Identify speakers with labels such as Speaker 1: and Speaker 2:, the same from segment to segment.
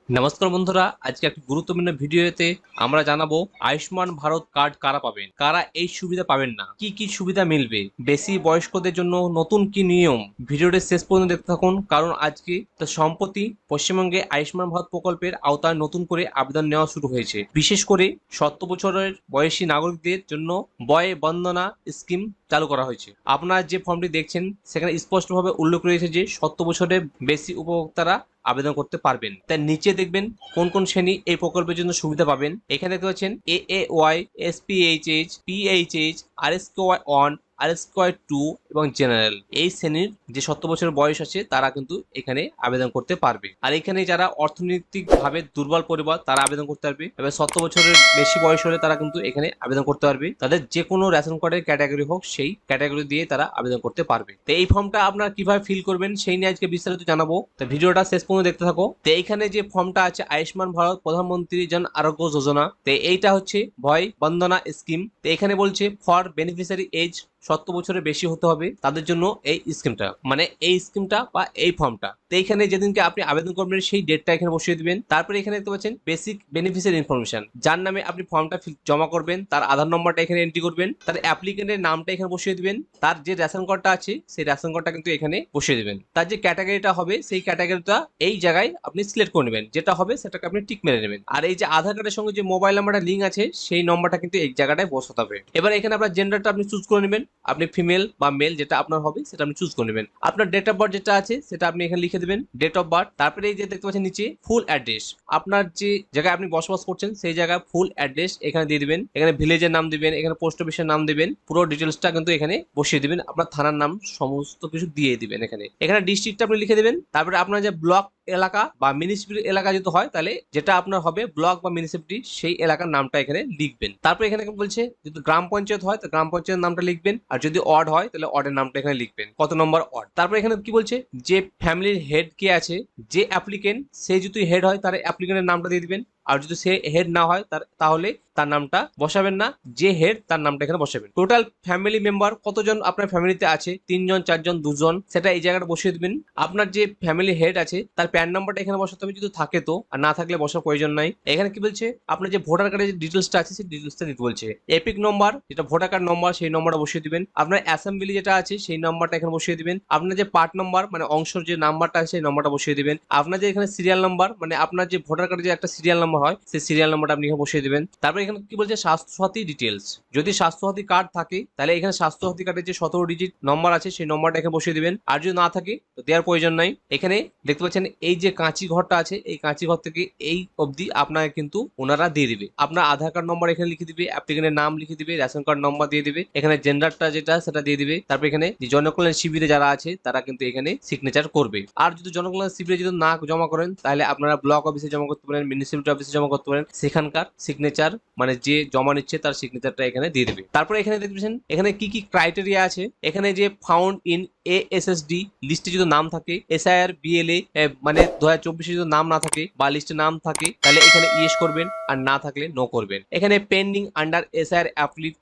Speaker 1: নমস্কার বন্ধুরা, আজকে একটি গুরুত্বপূর্ণ ভিডিওতে আমরা জানাবো আয়ুষ্মান ভারত কার্ড কারা পাবেন, কারা এই সুবিধা পাবেন না, কি কি সুবিধা মিলবে, বেশি বয়স্কদের জন্য নতুন কি নিয়ম। ভিডিওটি শেষ পর্যন্ত দেখতে থাকুন, কারণ আজকে তো সম্প্রতি পশ্চিমবঙ্গে আয়ুষ্মান ভারত প্রকল্পের আওতায় নতুন করে আবেদন নেওয়া শুরু হয়েছে। বিশেষ করে 70 বছরের বয়সী নাগরিকদের জন্য বয় বন্দনা স্কিম চালু করা হয়েছে। আপনারা যে ফর্মটি দেখছেন সেখানে স্পষ্টভাবে উল্লেখ রয়েছে যে 70 বছরের বেশি উপভোক্তারা আবেদন করতে পারবেন। তার নিচে দেখবেন কোন কোন শ্রেণী এই প্রকল্পের জন্য সুবিধা পাবেন। এখানে দেখতে পাচ্ছেন এএওয়াই, এসপিএইচএইচ, পিএইচএইচ, আরএসকে1, আরএসকে2 এবং জেনারেল। এই শ্রেণীর যে 70 বছরের বয়স আছে তারা কিন্তু এখানে আবেদন করতে পারবে। আর এখানে যারা অর্থনৈতিকভাবে দুর্বল পরিবার তারা আবেদন করতে পারবে। এবার 70 বছরের বেশি বয়স হলে তারা কিন্তু এখানে আবেদন করতে পারবে। তাদের যে কোনো রেশন কার্ডের ক্যাটাগরি হোক সেই ক্যাটাগরি দিয়ে তারা আবেদন করতে পারবে। তো এই ফর্মটা আপনারা কিভাবে ফিল করবেন সেই নিয়ে আজকে বিস্তারিত জানাবো। তো ভিডিওটা শেষ পর্যন্ত দেখতে থাকো। তো এইখানে যে ফর্মটা আছে আয়ুষ্মান ভারত প্রধানমন্ত্রী জন আরোগ্য যোজনা, তো এইটা হচ্ছে ভয় বন্দনা স্কিম। তো এখানে বলছে ফর বেনিফিশিয়ারি এজ 70 বছরের বেশি হতে হবে তাদের জন্য এই স্কিমটা, মানে এই স্কিমটা বা এই ফর্মটা। তো এইখানে যেদিনকে আপনি আবেদন করবেন সেই ডেটটা এখানে বসিয়ে দিবেন। তারপরে এখানে দেখতে পাচ্ছেন বেসিক বেনিফিশিয়ারি ইনফরমেশন, যার নামে আপনি ফর্মটা জমা করবেন তার আধার নম্বরটা এখানে এন্ট্রি করবেন, তার অ্যাপ্লিকেন্টের নামটা এখানে বসিয়ে দিবেন, তার যে রেশন কার্ডটা আছে সেই রেশন কার্ডটা কিন্তু এখানে বসিয়ে দিবেন, তার যে ক্যাটাগরিটা হবে সেই ক্যাটাগরিটা এই জায়গায় আপনি সিলেক্ট করে নেবেন, যেটা হবে সেটাকে আপনি টিক মেরে নেবেন। আর এই যে আধার কার্ডের সঙ্গে যে মোবাইল নাম্বারটা লিঙ্ক আছে সেই নম্বরটা কিন্তু এই জায়গাটায় বসাতে হবে। এবার এখানে আপনার জেন্ডারটা আপনি চুজ করে নেবেন, আপনি ফিমেল বা মেল যেটা আপনার হবে সেটা আপনি চুজ করে নেবেন। আপনার ডেট অফ বার্থ যেটা আছে সেটা আপনি এখানে লিখে দেবেন, ডেট অফ বার্থ। তারপরে এই যে দেখতে পাচ্ছেন নিচে ফুল অ্যাড্রেস, আপনার যে জায়গায় আপনি বসবাস করছেন সেই জায়গায় ফুল অ্যাড্রেস এখানে দিয়ে দিবেন। এখানে ভিলেজের নাম দিবেন, এখানে পোস্ট অফিসের নাম দিবেন, পুরো ডিটেলসটা কিন্তু এখানে বসিয়ে দিবেন, আপনার থানার নাম সমস্ত কিছু দিয়ে দিবেন। এখানে এখানে ডিস্ট্রিক্টটা আপনি লিখে দেবেন। তারপরে আপনার যে ব্লক এলাকা বা মিউনিসিপ্যালিটি এলাকা যদি হয় তাহলে যেটা আপনার হবে ব্লক বা মিউনিসিপ্যালিটি সেই এলাকার নামটা এখানে লিখবেন। তারপর এখানে বলছে যদি গ্রাম পঞ্চায়েত হয় তো গ্রাম পঞ্চায়েত নামটা লিখবেন, আর যদি ওয়ার্ড হয় তাহলে ওয়ার্ডের নামটা এখানে লিখবেন, কত নম্বর ওয়ার্ড। তারপর এখানে কি বলছে যে ফ্যামিলির হেড কে আছে, যে অ্যাপ্লিকেন্ট সে যদি হেড হয় তার অ্যাপ্লিকেন্টের নামটা দিয়ে দিবেন, আর যদি সে হেড না হয় তাহলে তার নামটা বসাবেন না, যে হেড তার নামটা এখানে বসাবেন। টোটাল ফ্যামিলি মেম্বার কতজন আপনার ফ্যামিলিতে আছে, 3 জন, 4 জন, 2 জন, সেটা এই জায়গাটা বসিয়ে দিবেন। আপনার যে ফ্যামিলি হেড আছে তার প্যান নাম্বারটা এখানে বসাতে হবে যদি থাকে তো, আর না থাকলে বসার প্রয়োজন নাই। এখানে কি বলছে আপনার যে ভোটার কার্ডের যে ডিটেলসটা আছে সেই ডিটেলসটা দিতে বলছে। এপিক নম্বর যেটা ভোটার কার্ড নম্বর সেই নম্বরটা বসিয়ে দিবেন। আপনার অ্যাসেম্বলি যেটা আছে সেই নাম্বারটা এখানে বসিয়ে দিবেন। আপনার যে পার্ট নাম্বার মানে অংশের যে নাম্বারটা আছে সেই নাম্বারটা বসিয়ে দিবেন। আপনার যে এখানে সিরিয়াল নাম্বার মানে আপনার যে ভোটার কার্ডে যে একটা সিরিয়াল নাম্বার হয় সেই সিরিয়াল নাম্বারটা আপনি এখানে বসিয়ে দিবেন। তারপর এখানে কি বলছে স্বাস্থ্যসাথী ডিটেলস, যদি স্বাস্থ্যসাথী কার্ড থাকে তাহলে এখানে স্বাস্থ্যসাথী কার্ডের যে 17 ডিজিট নম্বর আছে সেই নম্বরটা এখানে বসিয়ে দিবেন, আর যদি না থাকে তো দেওয়ার প্রয়োজন নাই। এখানে দেখতে পাচ্ছেন এই যে কাঁচি ঘরটা আছে এই কাঁচি ঘর থেকে এই অবধি আপনাকে কিন্তু ওনারা দিয়ে দিবে। আপনার আধার কার্ড নম্বর এখানে লিখে দিবে, অ্যাপ্লিকেন্টের নাম লিখে দিবে, রেশন কার্ড নম্বর দিয়ে দিবে, এখানে জেন্ডারটা যেটা সেটা দিয়ে দিবে। তারপর এখানে যে জনকল্যাণ শিবিরে যারা আছে তারা কিন্তু এখানে সিগনেচার করবে। আর যদি জনকল্যাণ শিবিরে যদি না জমা করেন তাহলে আপনারা ব্লক অফিসে জমা করতে পারেন, মিউনিসিপ্যালিটি অফিসে জমা করতে পারেন, সেখানকার সিগনেচার মানে যে জমা নিচ্ছে তার সিগনেচারটা এখানে দিয়ে দেবে। তারপরে এখানে দেখবেন এখানে কি কি ক্রাইটেরিয়া আছে, এখানে যে ফাউন্ড ইন এএসএসডি লিস্টে যদি নাম থাকে, এসআইআর বিএলএ মানে 2024 যদি নাম না থাকে বা লিস্টে নাম থাকে তাহলে এখানে ইয়েস করবেন, আর না থাকলে নো করবেন। এখানে পেন্ডিং আন্ডার এসআইআর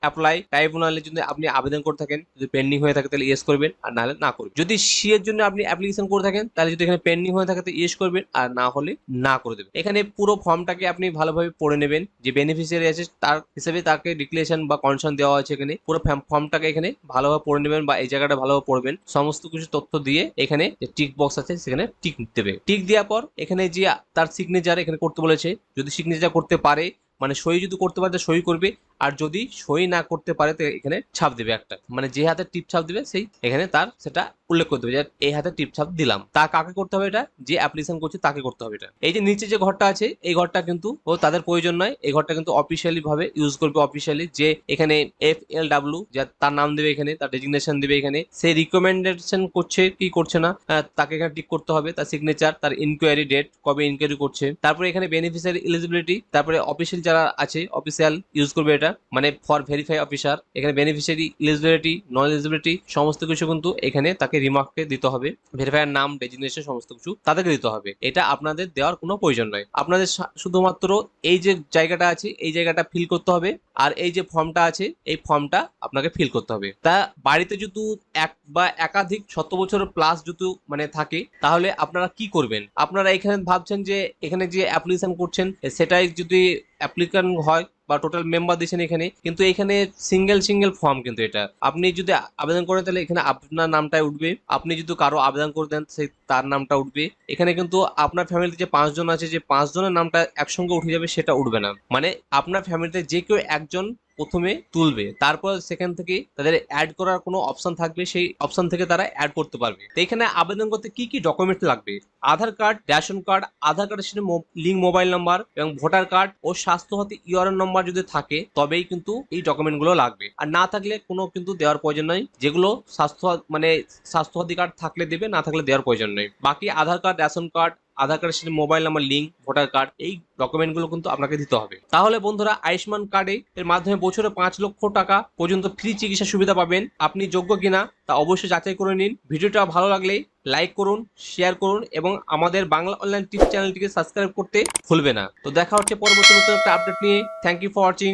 Speaker 1: অ্যাপ্লাই ট্রাইব্যুনালে যদি আপনি আবেদন করে থাকেন, যদি পেন্ডিং হয়ে থাকে তাহলে ইয়েস করবেন, আর না হলে না করবেন। যদি সি এর জন্য আপনি অ্যাপ্লিকেশন করে থাকেন তাহলে যদি এখানে পেন্ডিং হয়ে থাকে তো ইয়েস করবেন, আর না হলে না করে দেবেন। এখানে পুরো ফর্মটাকে আপনি ভালোভাবে পড়ে নেবেন, যে বেনিফিশিয়ারি আছে তার হিসেবে তাকে ডিক্লারেশন বা কনসার্ন দেওয়া আছে এখানে, পুরো ফর্মটাকে এখানে ভালোভাবে পড়ে নেবেন বা এই জায়গাটা ভালোভাবে পড়বেন। সমস্ত কিছু তথ্য দিয়ে এখানে যে টিক বক্স আছে সেখানে টিক দেবে। টিক দেওয়ার পর এখানে যে তার সিগনেচার এখানে করতে বলেছে, যদি সিগনেচার করতে পারে মানে সই যদি করতে পারে সই করবে, আর যদি সই না করতে পারে তো এখানে ছাপ দেবে একটা, মানে যে হাতে টিপ ছাপ দিবে সেই এখানে তার সেটা উল্লেখ করতে হবে যে এই হাতে টিপ ছাপ দিলাম। তা কাকে করতে হবে এটা, যে অ্যাপ্লিকেশন করছে তাকে করতে হবে এটা। এই যে নিচে যে ঘরটা আছে এই ঘরটা কিন্তু ও তাদের প্রয়োজন নয়, এই ঘরটা কিন্তু অফিসিয়ালি ভাবে ইউজ করবে। অফিসিয়ালি যে এখানে FLW যা তার নাম দেবে, এখানে তার ডেজিগনেশন দিবে, এখানে সে রিকমেন্ডেশন করছে কি করছে না তাকে এখানে টিক করতে হবে, তার সিগনেচার, তার ইনকোয়ারি ডেট কবে ইনকোয়ারি করছে, তারপরে এখানে বেনিফিশিয়ারি এলিজিবিলিটি, তারপরে অফিসিয়াল যারা আছে অফিসিয়াল ইউজ করবে এটা, মানে ফর ভেরিফাই অফিসার, এখানে বেনিফিশিয়ারি এলিজিবিলিটি, নন এলিজিবিলিটি সমস্ত কিছু কিন্তু এখানে তাকে রিমার্ককে দিতে হবে। ভেরিফায়ার নাম, ডেজিগনেশন সমস্ত কিছু তাদেরকে দিতে হবে। এটা আপনাদের দেওয়ার কোনো প্রয়োজন নয়। আপনাদের শুধুমাত্র এই যে জায়গাটা আছে এই জায়গাটা ফিল করতে হবে, আর এই যে ফর্মটা আছে এই ফর্মটা আপনাকে ফিল করতে হবে। তা বাড়িতে যদি এক বা একাধিক 7 বছরের প্লাস যদি মানে থাকে তাহলে আপনারা কি করবেন? আপনারা এখানে ভাবছেন যে এখানে যে অ্যাপ্লিকেশন করছেন সেটাই যদি অ্যাপ্লিকেন্ট হয় বা টোটাল মেম্বার দিয়েছেন এখানে, কিন্তু এখানে সিঙ্গেল ফর্ম, কিন্তু এটা আপনি যদি আবেদন করেন তাহলে এখানে আপনার নামটাই উঠবে, আপনি যদি কারো আবেদন করে দেন সেই তার নামটা উঠবে। এখানে কিন্তু আপনার ফ্যামিলিতে যে 5 জন আছে যে 5 জনের নামটা একসঙ্গে উঠে যাবে সেটা উঠবে না। মানে আপনার ফ্যামিলিতে যে কেউ একজন প্রথমে তুলবে, তারপর সেখান থেকে তাদের অ্যাড করার কোনো অপশন থাকবে, সেই অপশন থেকে তারা অ্যাড করতে পারবে। তো এখানে আবেদন করতে কি কি ডকুমেন্ট লাগবে? আধার কার্ড, রেশন কার্ড, আধার কার্ডের সাথে লিঙ্ক মোবাইল নাম্বার এবং ভোটার কার্ড ও স্বাস্থ্যসাথী ইউআরএন নম্বর যদি থাকে তবেই কিন্তু এই ডকুমেন্ট গুলো লাগবে। আর না থাকলে কোনো কিন্তু দেওয়ার প্রয়োজন নয়। যেগুলো স্বাস্থ্যসাথী কার্ড থাকলে দেবে, না থাকলে দেওয়ার প্রয়োজন নেই। বাকি আধার কার্ড, রেশন কার্ড, আধার কার্ডের সাথে mobile number link, voter card, এই ডকুমেন্টগুলো কিন্তু আপনাকে দিতে হবে। তাহলে বন্ধুরা আয়ুষ্মান কার্ডে এর মাধ্যমে বছরে 5 লক্ষ টাকা পর্যন্ত ফ্রি চিকিৎসা সুবিধা পাবেন। আপনি যোগ্য কিনা তা অবশ্যই যাচাই করে নিন। ভিডিওটা ভালো লাগলে লাইক করুন, শেয়ার করুন এবং আমাদের বাংলা অনলাইন টিপস চ্যানেলটিকে সাবস্ক্রাইব করতে ভুলবে না। তো দেখা হচ্ছে পরবর্তী নতুন একটা আপডেট নিয়ে। Thank you for watching.